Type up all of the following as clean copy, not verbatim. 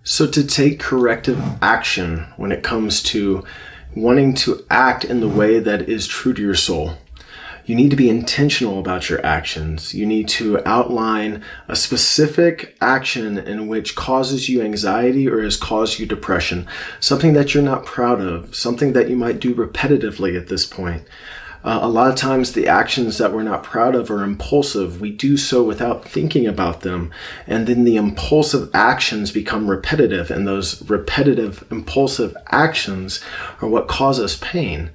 So to take corrective action when it comes to wanting to act in the way that is true to your soul, you need to be intentional about your actions. You need to outline a specific action in which causes you anxiety or has caused you depression, something that you're not proud of, something that you might do repetitively at this point. A lot of times the actions that we're not proud of are impulsive. We do so without thinking about them. And then the impulsive actions become repetitive. And those repetitive, impulsive actions are what cause us pain.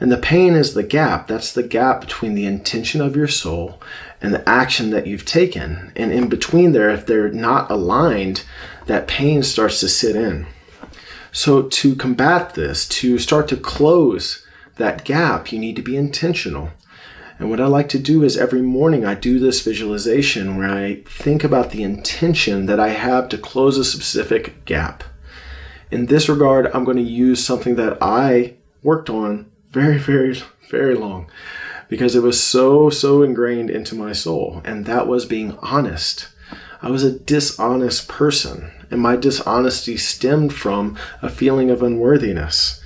And the pain is the gap. That's the gap between the intention of your soul and the action that you've taken. And in between there, if they're not aligned, that pain starts to sit in. So to combat this, to start to close that gap, you need to be intentional. And what I like to do is every morning I do this visualization where I think about the intention that I have to close a specific gap. In this regard, I'm going to use something that I worked on very, very, very long because it was so ingrained into my soul. And that was being honest. I was a dishonest person, and my dishonesty stemmed from a feeling of unworthiness.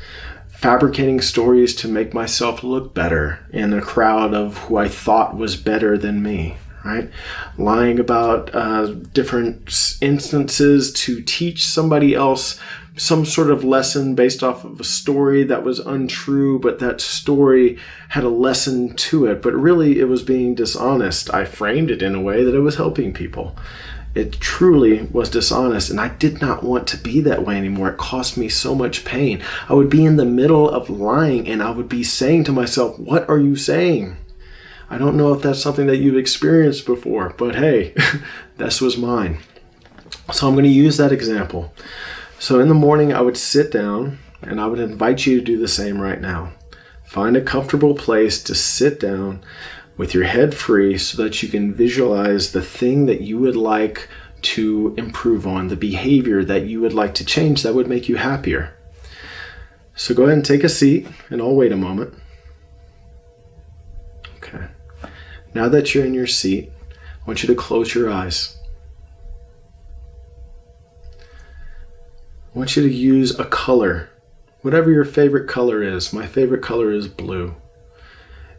Fabricating stories to make myself look better in a crowd of who I thought was better than me, right? Lying about different instances to teach somebody else some sort of lesson based off of a story that was untrue, but that story had a lesson to it. But really, it was being dishonest. I framed it in a way that it was helping people. It truly was dishonest, and I did not want to be that way anymore. It cost me so much pain. I would be in the middle of lying, and I would be saying to myself, what are you saying? I don't know if that's something that you've experienced before, but hey, this was mine. So I'm going to use that example. So in the morning, I would sit down, and I would invite you to do the same right now. Find a comfortable place to sit down with your head free so that you can visualize the thing that you would like to improve on, the behavior that you would like to change that would make you happier. So go ahead and take a seat, and I'll wait a moment. Okay. Now that you're in your seat, I want you to close your eyes. I want you to use a color, whatever your favorite color is. My favorite color is blue.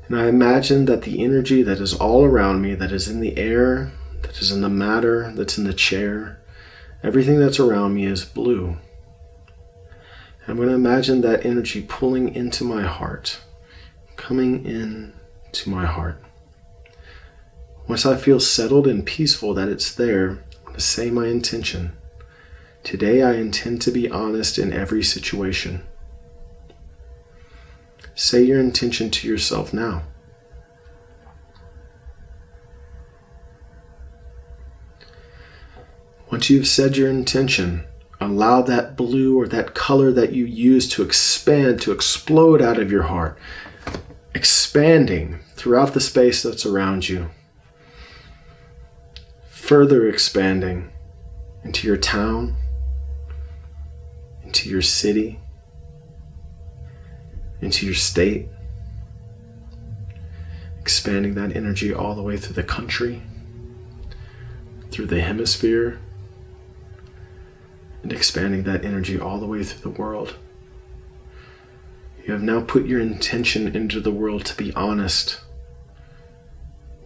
And I imagine that the energy that is all around me, that is in the air, that is in the matter, that's in the chair, everything that's around me is blue. And I'm going to imagine that energy pulling into my heart, coming in to my heart. Once I feel settled and peaceful that it's there, I'm going to say my intention. Today I intend to be honest in every situation. Say your intention to yourself now. Once you've said your intention, allow that blue or that color that you use to expand, to explode out of your heart, expanding throughout the space that's around you, further expanding into your town, into your city, into your state, expanding that energy all the way through the country, through the hemisphere, and expanding that energy all the way through the world. You have now put your intention into the world to be honest.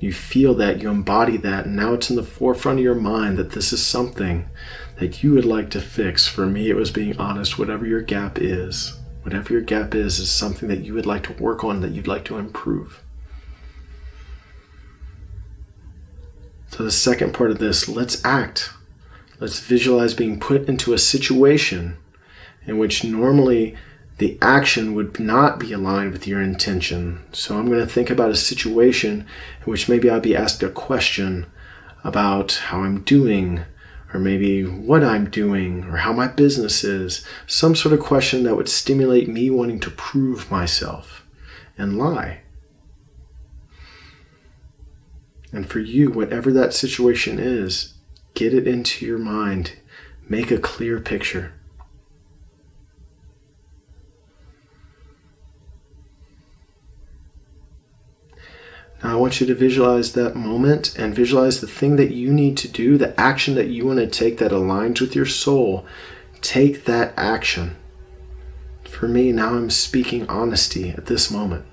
You feel that, you embody that, and now it's in the forefront of your mind that this is something that you would like to fix. For me, it was being honest. Whatever your gap is something that you would like to work on, that you'd like to improve. So the second part of this, let's act. Let's visualize being put into a situation in which normally the action would not be aligned with your intention. So I'm going to think about a situation in which maybe I'll be asked a question about how I'm doing, or maybe what I'm doing, or how my business is. Some sort of question that would stimulate me wanting to prove myself and lie. And for you, whatever that situation is, get it into your mind. Make a clear picture. Now I want you to visualize that moment and visualize the thing that you need to do, the action that you want to take that aligns with your soul. Take that action. For me, now I'm speaking honesty at this moment.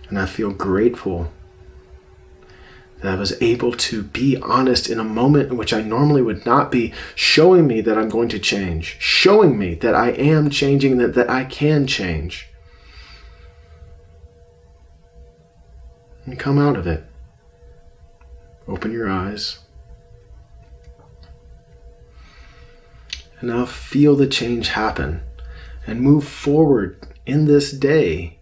And I feel grateful that I was able to be honest in a moment in which I normally would not be, showing me that I'm going to change, showing me that I am changing, that I can change. And come out of it. Open your eyes. And now feel the change happen and move forward in this day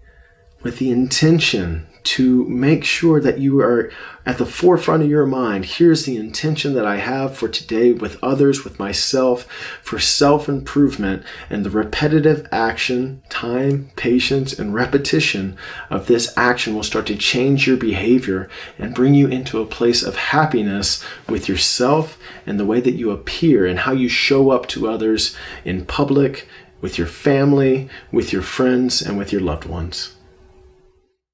with the intention to make sure that you are at the forefront of your mind. Here's the intention that I have for today with others, with myself, for self-improvement, and the repetitive action, time, patience, and repetition of this action will start to change your behavior and bring you into a place of happiness with yourself and the way that you appear and how you show up to others in public, with your family, with your friends, and with your loved ones.